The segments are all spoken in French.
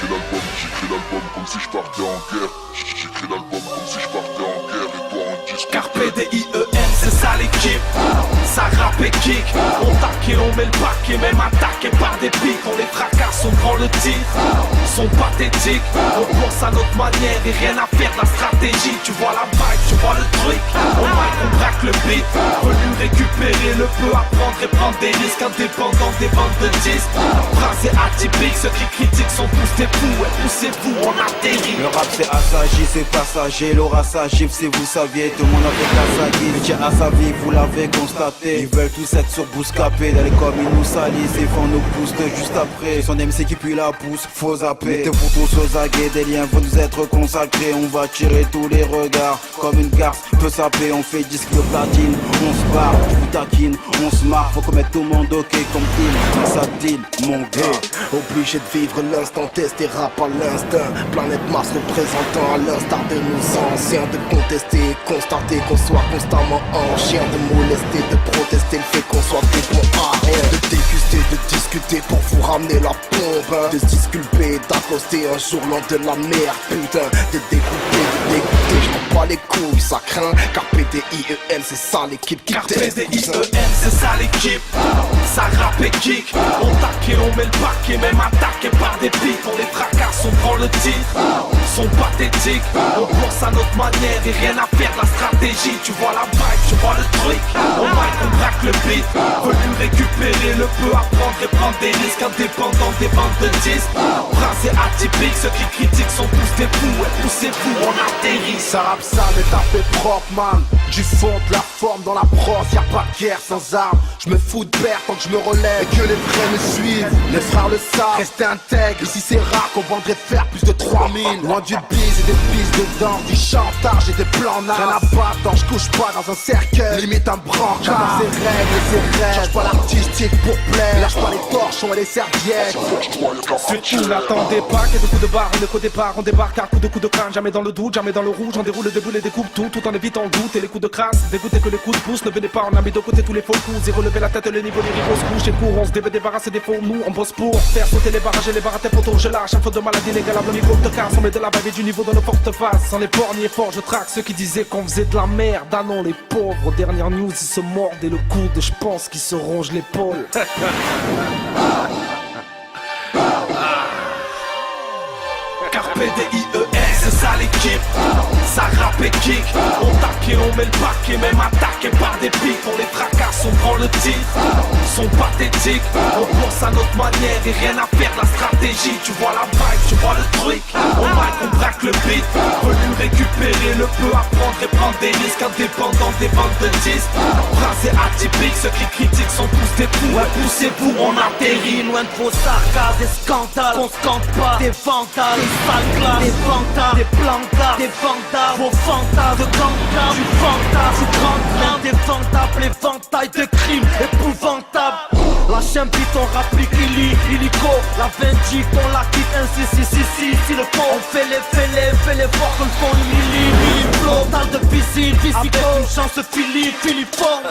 j'écris l'album comme si je partais en guerre. J'écris l'album comme si je partais en guerre. Et toi en disque. Carpe DIEM, c'est ça l'équipe. Ça rappe et kick. On taque et on met le paquet, même attaqué par des pics. On les fracasse, on prend le titre. Sont pathétiques, on pense à notre manière et rien à faire de la stratégie. Tu vois la vibe, tu vois le truc. Au mic on braque le beat. Venu récupérer le peu, apprendre et prendre des risques. Indépendants des bandes de disques. Phrasé atypique, ceux qui critiquent sont tous des fous. Et poussez-vous, on atterrit. Le rap c'est assagi, c'est passager. L'aura s'agit, si vous saviez, tout le monde avec la sagui. Le tien à sa vie, vous l'avez constaté. Ils veulent tous être sur Bouscapé. Dans les coms ils nous salissent et font nous boost juste après. Son MC qui pue la pousse, faut zapper. Mettez-vous tous aux aguets, des liens vont nous être consacrés. On va tirer tous les regards comme une garce peut saper. On fait disque de platine, on se barre, je vous taquine, on se marre. Faut commettre tout le monde ok comme deal, ça deal mon gars. Obligé de vivre l'instant, tester rap à l'instinct. Planète Mars représentant à l'instar de nos anciens. De contester, constater qu'on soit constamment en chien. De molester, de protester le fait qu'on soit des bons à rien. De déguster, de discuter pour vous ramener la pompe hein. De se disculper, d'accoster un jour loin de la mer. Putain, de découper, de dégoûter, je m'en bats les couilles, ça craint. Carpe DIEM, c'est ça l'équipe qui Carpe teste. DIEM, c'est ça l'équipe. Ça rappe et kick. On taque et on met le paquet, même attaqué par des pics. On les fracasse, on prend le titre. Sont pathétiques, on pense à notre manière et rien à faire de la stratégie. Tu vois la vibe, tu vois le truc. Au mic on braque le beat. Venu récupérer le peu, apprendre et prendre des risques. Indépendants des bandes de disques. Phrasé atypique, ceux qui critiquent sont tous des fous. Et poussez-vous, on atterrit. Ça rappe sale et tapé propre man. Du fond, de la forme dans la brosse. Y'a pas de guerre sans armes. Je me fous de père tant que je me relève et que les vrais me suivent. Les frères le savent, restez intègre. Ici c'est rare qu'on vendrait faire plus de 3000. Loin du bise et des bises dedans. Du chantage et des plans d'armes. Rien à battre, tant je couche pas dans un cercueil. Limite un brancard. Chacun ses règles et ses rêves. Change pas l'artistique pour plaire. Lâche pas les torchons et les serviettes. Surtout n'attendez pas qu'il y ait des coups de barre, on est qu'au départ, on débarque à coups de crâne, jamais dans le doute, jamais dans le rouge, on déroule des boules et découpe tout en évitant le doute et les coups de crasse, dégoûtez que les coups de pouce, ne venez pas, on a mis de côté tous les faux coups, et relever la tête, le niveau des rivaux se couche et court, on se débarrasse des faux, nous on bosse pour faire sauter les barrages et les barres à tête autour, je lâche, un feu de maladie inégalable, micro de casse, on met de la vibe et du niveau dans nos fortes faces, sans les borgnes fort, je traque ceux qui disaient qu'on faisait de la merde, ah non les pauvres, dernière news, ils se mordent et le coude, je pense qu'ils se rongent l'épaule. Carpe DIEM, c'est ça l'équipe. Ça rappe et kick. On taque et on met le paquet, même attaqué par des pics. On les fracasse, on prend le titre. Sont pathétiques, on pense à notre manière et rien à faire de la stratégie. Tu vois la vibe, tu vois le truc. Au mic on braque le beat. Venu récupérer le peu, apprendre et prendre des risques. Indépendants des bandes de disques. Phrasé atypique, ceux qui critiquent sont tous des fous. Ouais, poussez-vous, on atterrit. Loin de vos sarcasmes, des scandales, qu'on se compte pas, des vandales, des sales classes, des vantards, des plantards, des vantards, vos fantasmes de gantards, du fantasme, du grand train, des vantables, éventails de crimes épouvantables. La chaîne ton rapplique illico, la vindicte, on la quitte ainsi, si le fond, on fait les forts comme font Lili, flotal de piscine, avec une chance Philippon.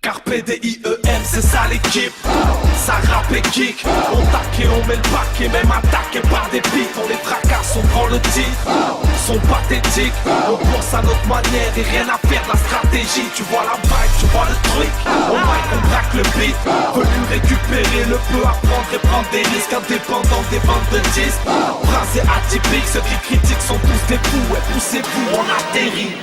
Carpe DIEM, c'est ça l'équipe. Ça rappe et kick. On taque et on met le paquet, même attaqué par des pics. On les fracasse, on prend le titre. Sont pathétiques, on pense à notre manière et rien à faire de la stratégie. Tu vois la vibe, tu vois le truc. Au mic on braque le beat. Venu récupérer le peu, apprendre et prendre des risques. Indépendants des bandes de disques. Phrasé atypique, ceux qui critiquent sont tous des fous. Et poussez-vous, on atterrit.